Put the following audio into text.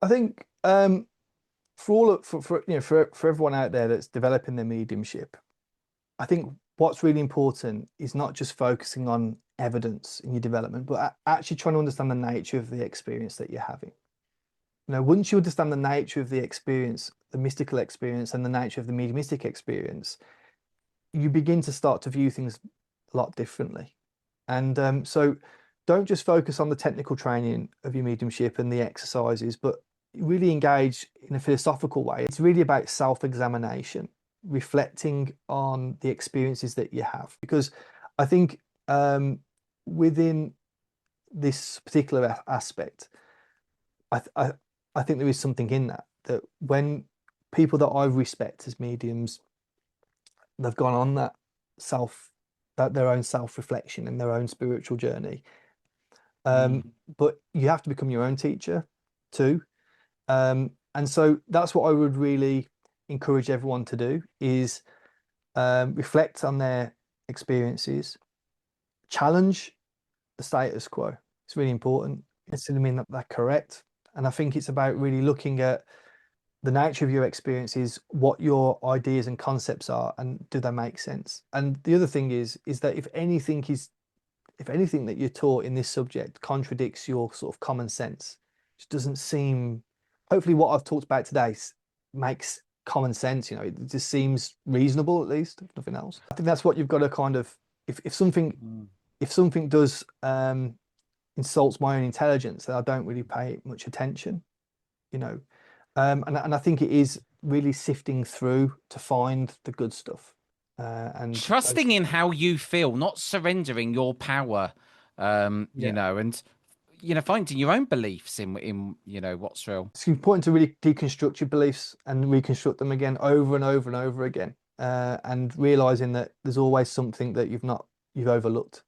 I think for everyone out there that's developing their mediumship, I think what's really important is not just focusing on evidence in your development, but actually trying to understand the nature of the experience that you're having. Once you understand the nature of the experience, the mystical experience, and the nature of the mediumistic experience, you begin to start to view things a lot differently. And so don't just focus on the technical training of your mediumship and the exercises, but really engage in a philosophical way. It's really about self-examination, reflecting on the experiences that you have. Because I think within this particular aspect, I think there is something in that when people that I respect as mediums, they've gone on that their own self-reflection and their own spiritual journey. But you have to become your own teacher too. And so that's what I would really encourage everyone to do is reflect on their experiences, challenge the status quo. It's really important. It doesn't mean that they're correct. And I think it's about really looking at the nature of your experiences, what your ideas and concepts are, and do they make sense? And the other thing is that if anything that you're taught in this subject contradicts your sort of common sense, it doesn't seem, hopefully what I've talked about today makes common sense, it just seems reasonable, at least, if nothing else. I think that's what you've got to kind of, if something does insults my own intelligence, then I don't really pay much attention, and I think it is really sifting through to find the good stuff. And trusting in how you feel, not surrendering your power, and finding your own beliefs in what's real. It's important to really deconstruct your beliefs and reconstruct them again over and over and over again, and realizing that there's always something that you've overlooked.